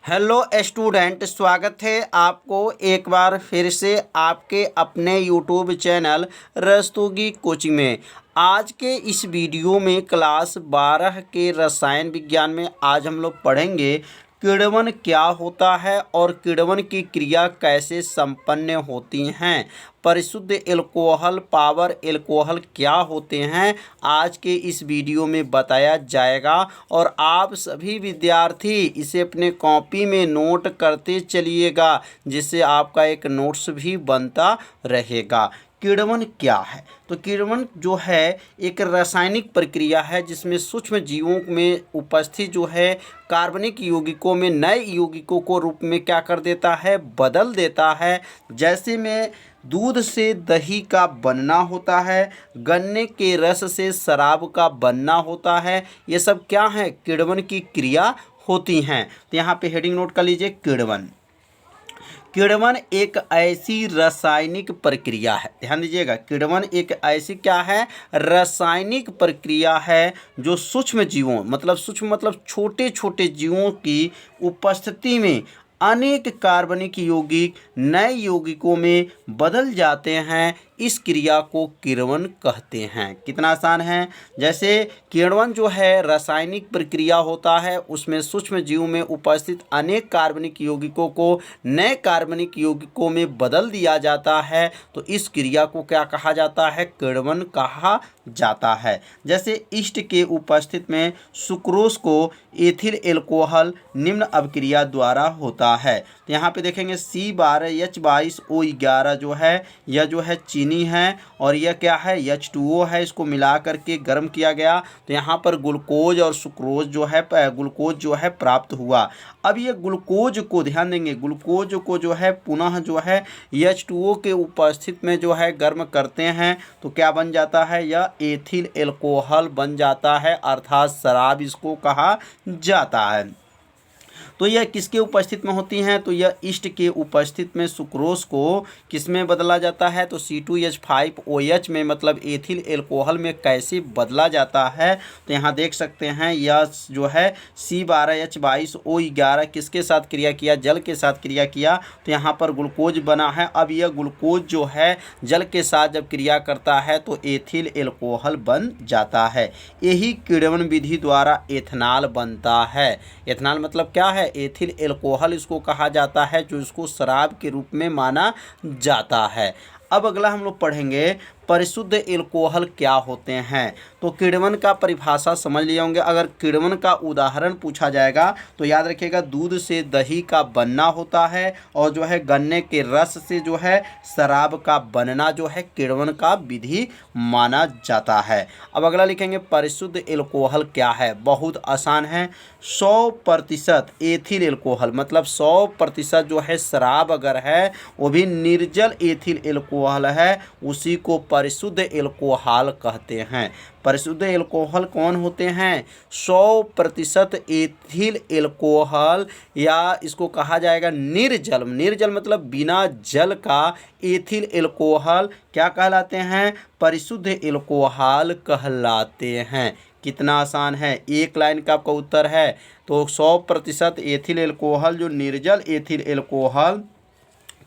Hello student, स्वागत है आपको एक बार फिर से आपके अपने यूट्यूब चैनल रस्तोगी कोचिंग में। आज के इस वीडियो में क्लास 12 के रसायन विज्ञान में आज हम लोग पढ़ेंगे किण्वन क्या होता है और किण्वन की क्रिया कैसे संपन्न होती हैं। परिशुद्ध एल्कोहल, पावर एल्कोहल क्या होते हैं, आज के इस वीडियो में बताया जाएगा। और आप सभी विद्यार्थी इसे अपने कॉपी में नोट करते चलिएगा, जिससे आपका एक नोट्स भी बनता रहेगा। किण्वन क्या है? तो किण्वन जो है एक रासायनिक प्रक्रिया है जिसमें सूक्ष्म जीवों में उपस्थित जो है कार्बनिक यौगिकों में नए यौगिकों को रूप में क्या कर देता है, बदल देता है। जैसे में दूध से दही का बनना होता है, गन्ने के रस से शराब का बनना होता है, ये सब क्या है, किण्वन की क्रिया होती हैं। तो यहाँ पे हेडिंग नोट कर लीजिए, किण्वन। किण्वन एक ऐसी रासायनिक प्रक्रिया है, ध्यान दीजिएगा, किण्वन एक ऐसी क्या है, रासायनिक प्रक्रिया है जो सूक्ष्म जीवों मतलब छोटे छोटे जीवों की उपस्थिति में अनेक कार्बनिक यौगिक नए यौगिकों में बदल जाते हैं। इस क्रिया को किण्वन कहते हैं। कितना आसान है। जैसे किण्वन जो है रासायनिक प्रक्रिया होता है, उसमें सूक्ष्म जीव में उपस्थित अनेक कार्बनिक यौगिकों को नए कार्बनिक यौगिकों में बदल दिया जाता है। तो इस क्रिया को क्या कहा जाता है, किण्वन कहा जाता है। जैसे ईस्ट के उपस्थित में सुक्रोज को एथिल एल्कोहल निम्न अभिक्रिया द्वारा होता है। तो यहाँ पे देखेंगे C12H22O11 जो है, यह जो है चीनी है और यह क्या है, H2O है। इसको मिला करके गर्म किया गया तो यहाँ पर ग्लूकोज और सुक्रोज जो है, ग्लूकोज जो है प्राप्त हुआ। अब ये ग्लूकोज को ध्यान देंगे, ग्लूकोज को जो है पुनः जो है H2O के उपस्थित में जो है गर्म करते हैं तो क्या बन जाता है, यह एथिल एल्कोहल बन जाता है, अर्थात शराब इसको कहा जाता है। तो यह किसके उपस्थित में होती हैं, तो यह ईस्ट के उपस्थित में सुक्रोज को किस में बदला जाता है, तो C2H5OH में, मतलब एथिल एल्कोहल में कैसे बदला जाता है। तो यहाँ देख सकते हैं यह जो है C12H22O11 किसके साथ क्रिया किया, जल के साथ क्रिया किया तो यहाँ पर ग्लूकोज बना है। अब यह ग्लूकोज जो है जल के साथ जब क्रिया करता है तो एथिल एल्कोहल बन जाता है। यही किण्वन विधि द्वारा एथेनॉल बनता है। एथेनॉल मतलब क्या है, एथिल एल्कोहल इसको कहा जाता है, जो इसको शराब के रूप में माना जाता है। अब अगला हम लोग पढ़ेंगे परिशुद्ध एल्कोहल क्या होते हैं। तो किण्वन का परिभाषा समझ लिए होंगे। अगर किण्वन का उदाहरण पूछा जाएगा तो याद रखिएगा, दूध से दही का बनना होता है और जो है गन्ने के रस से जो है शराब का बनना जो है किण्वन का विधि माना जाता है। अब अगला लिखेंगे परिशुद्ध एल्कोहल क्या है। बहुत आसान है, 100% एथिल एल्कोहल, मतलब 100% जो है शराब अगर है वो भी निर्जल एथिल एल्कोहल है, उसी को परिशुद्ध एल्कोहल कहते हैं। परिशुद्ध एल्कोहल कौन होते हैं, 100% एथिल एल्कोहल, या इसको कहा जाएगा निर्जल। निर्जल मतलब बिना जल का एथिल एल्कोहल क्या कहलाते हैं, परिशुद्ध एल्कोहल कहलाते हैं। कितना आसान है, एक लाइन का आपका उत्तर है। तो 100% एथिल एल्कोहल, जो निर्जल एथिल एल्कोहल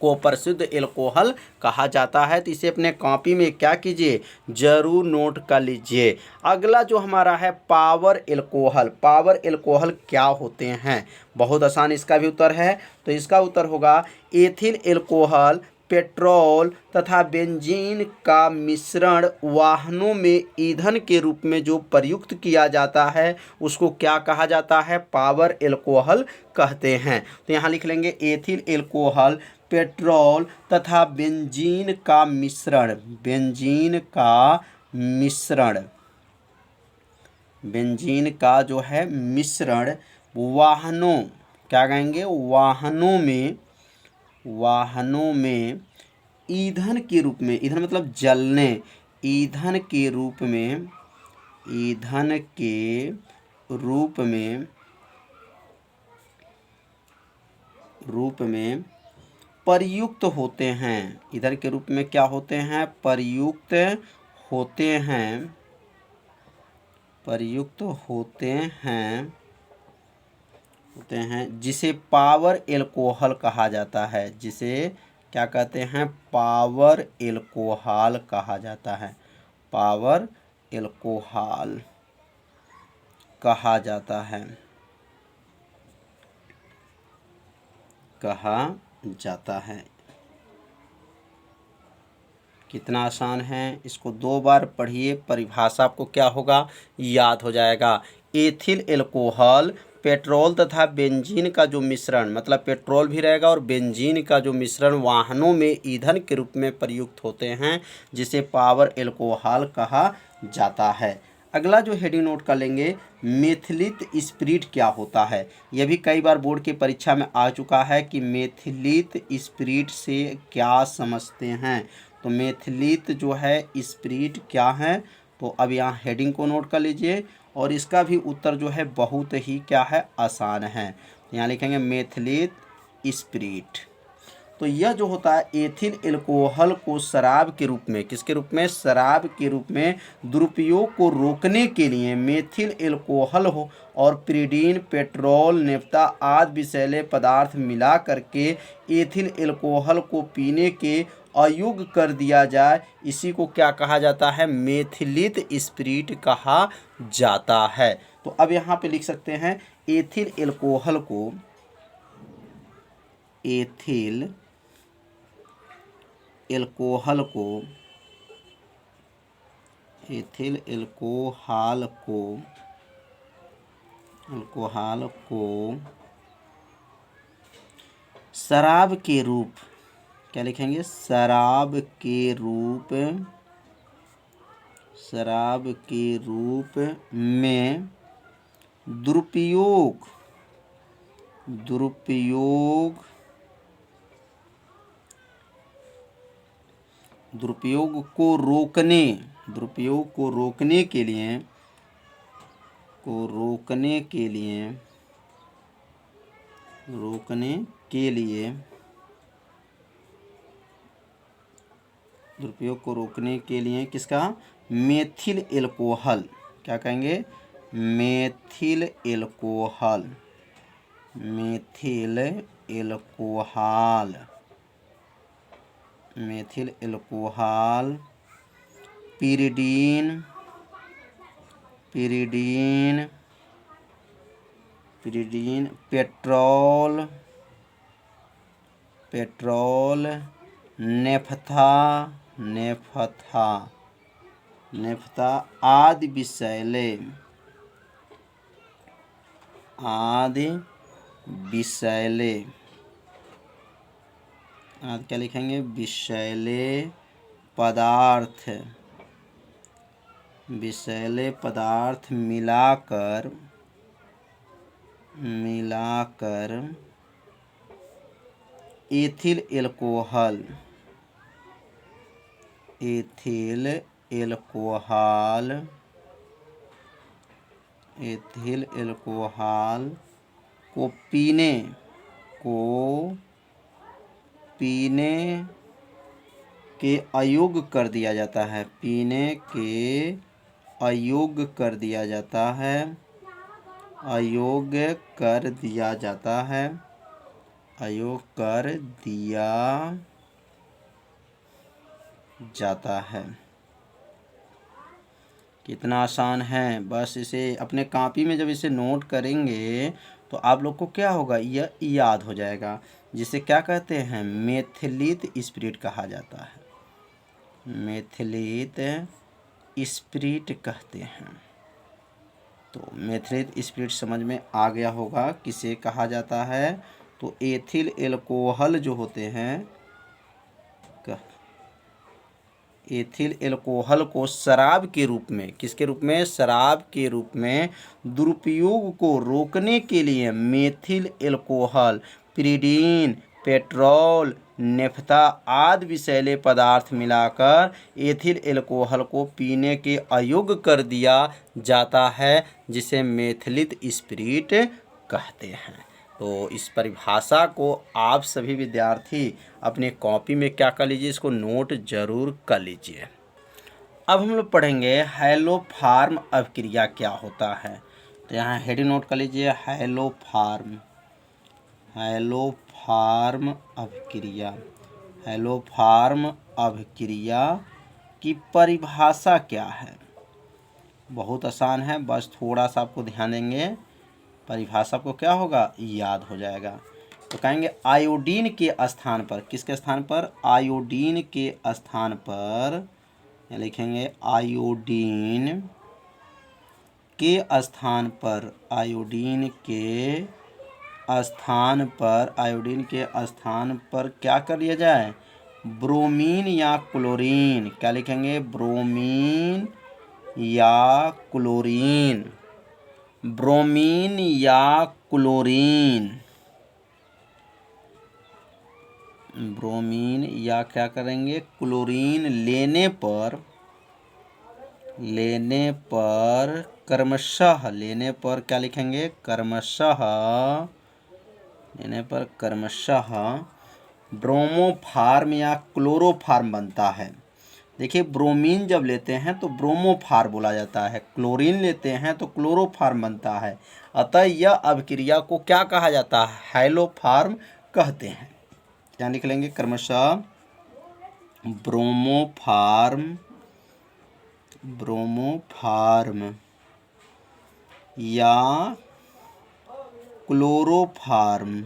को परिशुद्ध एल्कोहल कहा जाता है। तो इसे अपने कॉपी में क्या कीजिए, जरूर नोट कर लीजिए। अगला जो हमारा है पावर एल्कोहल। पावर एल्कोहल क्या होते हैं, बहुत आसान इसका भी उत्तर है। तो इसका उत्तर होगा एथिल एल्कोहल पेट्रोल तथा बेंजीन का मिश्रण वाहनों में ईंधन के रूप में जो प्रयुक्त किया जाता है उसको क्या कहा जाता है, पावर एल्कोहल कहते हैं। तो यहाँ लिख लेंगे एथिल एल्कोहल पेट्रोल तथा बेंजीन का मिश्रण, बेंजीन का मिश्रण, बेंजीन का जो है मिश्रण वाहनों, क्या कहेंगे, वाहनों में ईंधन के रूप में, ईंधन मतलब जलने, ईंधन के रूप में, ईंधन के रूप में प्रयुक्त होते हैं। ईंधन के रूप में क्या होते हैं, प्रयुक्त होते हैं, प्रयुक्त होते हैं होते हैं, जिसे पावर एल्कोहल कहा जाता है, जिसे क्या कहते हैं, पावर एल्कोहल कहा जाता है, पावर एल्कोहल कहा जाता है, कहा जाता है। कितना आसान है, इसको 2 बार पढ़िए, परिभाषा आपको क्या होगा, याद हो जाएगा। एथिल एल्कोहल पेट्रोल तथा बेंजीन का जो मिश्रण, मतलब पेट्रोल भी रहेगा और बेंजीन का जो मिश्रण वाहनों में ईंधन के रूप में प्रयुक्त होते हैं, जिसे पावर एल्कोहल कहा जाता है। अगला जो हेडिंग नोट कर लेंगे, मेथिलित स्पिरिट क्या होता है। यह भी कई बार बोर्ड की परीक्षा में आ चुका है कि मेथिलित स्पिरिट से क्या समझते हैं। तो मेथिलित जो है स्पिरिट क्या है, तो अब यहाँ हेडिंग को नोट कर लीजिए और इसका भी उत्तर जो है बहुत ही क्या है, आसान है। यहाँ लिखेंगे मेथिलित स्पिरिट। तो यह जो होता है एथिल एल्कोहल को शराब के रूप में, किसके रूप में, शराब के रूप में दुरुपयोग को रोकने के लिए मेथिल एल्कोहल हो और पिरीडीन, पेट्रोल, नेफ्था आदि विषैले पदार्थ मिला करके एथिल एल्कोहल को पीने के अयोग्य कर दिया जाए, इसी को क्या कहा जाता है, मेथिलित स्पिरिट कहा जाता है। तो अब यहाँ पे लिख सकते हैं एथिल एल्कोहल को, एथिल एल्कोहल को, एथिल एल्कोहल को, एल्कोहल को शराब के रूप, क्या लिखेंगे, शराब के रूप, शराब के रूप में दुरुपयोग, दुरुपयोग, दुरुपयोग को रोकने, दुरुपयोग को रोकने के लिए, को रोकने के लिए, रोकने के लिए, दुरुपयोग को रोकने के लिए किसका, मेथिल एल्कोहल, क्या कहेंगे, methyl alcohol, methyl alcohol, methyl alcohol, pyridine, pyridine, pyridine, petrol, petrol, naphtha, naphtha, naphtha आदि विषैले, आदि विषैले, आदि क्या लिखेंगे, विषैले पदार्थ, विषैले पदार्थ मिलाकर, मिलाकर ethyl alcohol, ethyl alcohol, ethyl alcohol को पीने, को पीने के अयोग्य कर दिया जाता है, पीने के अयोग्य कर दिया जाता है, अयोग्य कर दिया जाता है, अयोग्य कर दिया जाता है। कितना आसान है, बस इसे अपने कॉपी में जब इसे नोट करेंगे तो आप लोग को क्या होगा, यह याद हो जाएगा, जिसे क्या कहते हैं, मेथिलित स्पिरिट कहा जाता है, मेथिलित स्पिरिट कहते हैं। तो मेथिलित स्पिरिट समझ में आ गया होगा किसे कहा जाता है। तो एथिल एल्कोहल जो होते हैं, एथिल एल्कोहल को शराब के रूप में, किसके रूप में, शराब के रूप में दुरुपयोग को रोकने के लिए methyl alcohol, pyridine, petrol, naphtha आदि विषैले पदार्थ मिलाकर एथिल एल्कोहल को पीने के अयोग्य कर दिया जाता है, जिसे मेथिलित स्पिरिट कहते हैं। तो इस परिभाषा को आप सभी विद्यार्थी अपने कॉपी में क्या कर लीजिए, इसको नोट जरूर कर लीजिए। अब हम लोग पढ़ेंगे हैलोफॉर्म अभिक्रिया क्या होता है। तो यहाँ हेडिंग नोट कर लीजिए, हैलो फार्म, हैलो फार्म अभिक्रिया। हैलो फार्म अभिक्रिया की परिभाषा क्या है? बहुत आसान है, बस थोड़ा सा आपको ध्यान देंगे, परिभाषा को क्या होगा, याद हो जाएगा। तो कहेंगे आयोडीन के स्थान पर, किसके स्थान पर, आयोडीन के स्थान पर, या लिखेंगे आयोडीन के स्थान पर, आयोडीन के स्थान पर, आयोडीन के स्थान पर क्या कर लिया जाए, ब्रोमीन या क्लोरीन। क्या लिखेंगे, ब्रोमीन या क्लोरीन, ब्रोमीन या क्लोरीन, ब्रोमीन या क्या करेंगे, क्लोरीन लेने पर, लेने पर क्रमशः, लेने पर क्या लिखेंगे, क्रमशः, लेने पर क्रमशः ब्रोमोफार्म या क्लोरोफार्म बनता है। देखिए ब्रोमीन जब लेते हैं तो ब्रोमोफार्म बोला जाता है, क्लोरीन लेते हैं तो क्लोरोफार्म बनता है। अतः यह अभिक्रिया को क्या कहा जाता है, हैलोफार्म कहते हैं। क्या लिख लेंगे, क्रमशः ब्रोमोफार्म, ब्रोमोफार्म या क्लोरोफार्म,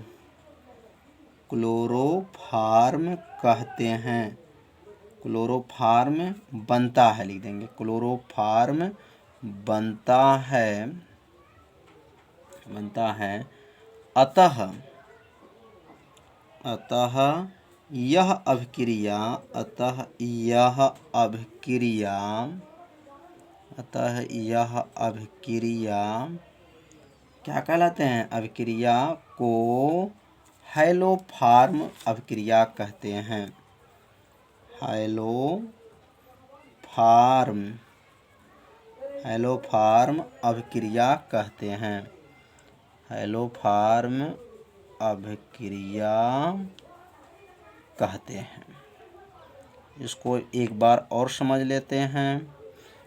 क्लोरोफार्म कहते हैं, क्लोरोफार्म बनता है, लिख देंगे क्लोरोफार्म बनता है, बनता है। अतः, अतः यह अभिक्रिया, अतः यह अभिक्रिया, अतः यह अभिक्रिया क्या कहलाते हैं, अभिक्रिया को हैलोफार्म अभिक्रिया कहते हैं, हैलोफार्म, हैलोफार्म अभिक्रिया कहते हैं, हैलोफार्म अभिक्रिया कहते हैं। इसको एक बार और समझ लेते हैं।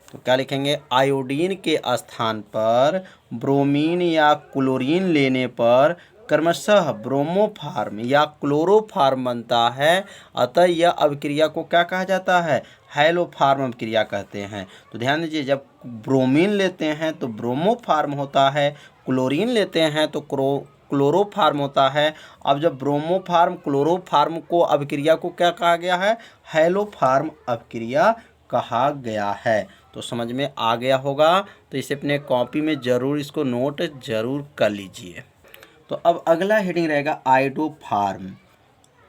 तो क्या लिखेंगे, आयोडीन के स्थान पर ब्रोमीन या क्लोरीन लेने पर क्रमशः ब्रोमोफार्म या क्लोरोफार्म बनता है। अतः यह अभिक्रिया को क्या कहा जाता है, हैलोफार्म अभिक्रिया कहते हैं। तो ध्यान दीजिए, जब ब्रोमीन लेते हैं तो ब्रोमोफार्म होता है, क्लोरीन लेते हैं तो क्लोरोफार्म होता है। अब जब ब्रोमोफार्म क्लोरोफार्म को अभिक्रिया को क्या कहा गया है, हैलोफार्म अभिक्रिया कहा गया है। तो समझ में आ गया होगा। तो इसे अपने कॉपी में ज़रूर इसको नोट ज़रूर कर लीजिए। तो अब अगला हेडिंग रहेगा आयोडोफार्म।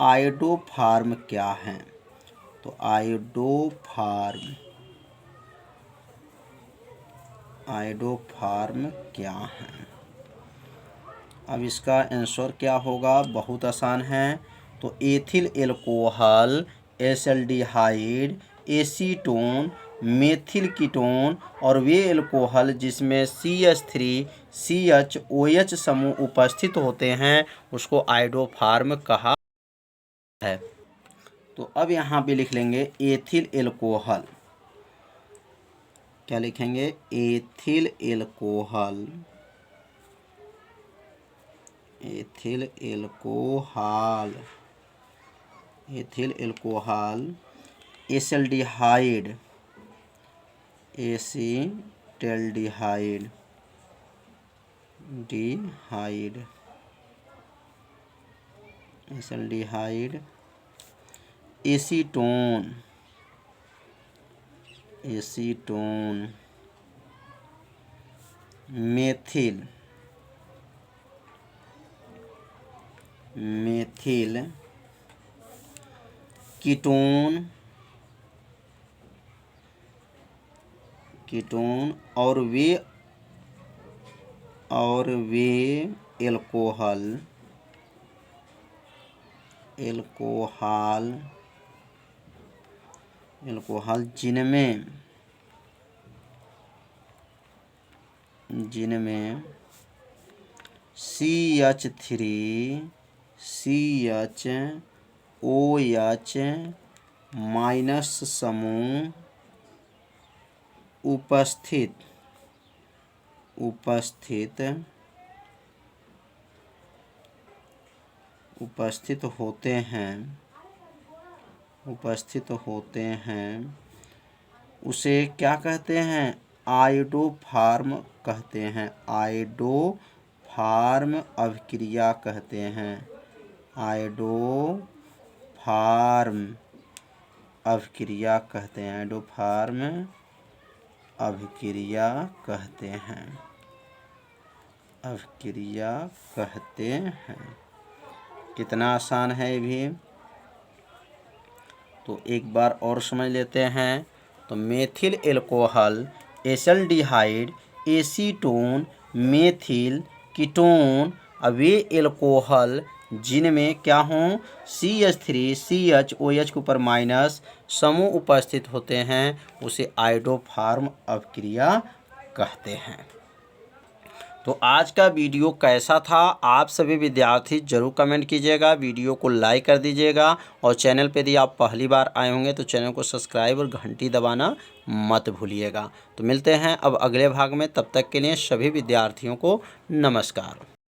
आयोडोफार्म क्या है, तो आयोडोफार्म, आयोडोफार्म क्या है। अब इसका आंसर क्या होगा, बहुत आसान है। तो ethyl alcohol, acetaldehyde, acetone, methyl ketone और वे एल्कोहल जिसमें CH3 CHOH समूह उपस्थित होते हैं उसको आयोडोफार्म कहा है। तो अब यहाँ पे लिख लेंगे एथिल एल्कोहल। क्या लिखेंगे, ethyl alcohol, ethyl alcohol, ethyl alcohol, acetaldehyde, acetaldehyde, डिहाइड, acetaldehyde, acetone, acetone, methyl, methyl ketone, ketone और वे एल्कोहल, एल्कोहल, एल्कोहल जिनमें CH3 CHOH माइनस समूह उपस्थित होते हैं उसे क्या कहते हैं? आयोडोफार्म कहते हैं। आयोडोफार्म अभिक्रिया कहते हैं। आयोडोफार्म अभिक्रिया कहते हैं। आयोडोफार्म अभिक्रिया कहते हैं। कितना आसान है ये भी। तो एक बार और समझ लेते हैं। तो methyl alcohol, aldehyde, acetone, methyl ketone, अब ये एल्कोहल जिनमें क्या हों CH3 CHOH के ऊपर माइनस समूह उपस्थित होते हैं उसे आयोडोफार्म अभिक्रिया कहते हैं। तो आज का वीडियो कैसा था आप सभी विद्यार्थी जरूर कमेंट कीजिएगा, वीडियो को लाइक कर दीजिएगा और चैनल पे यदि आप पहली बार आए होंगे तो चैनल को सब्सक्राइब और घंटी दबाना मत भूलिएगा। तो मिलते हैं अब अगले भाग में, तब तक के लिए सभी विद्यार्थियों को नमस्कार।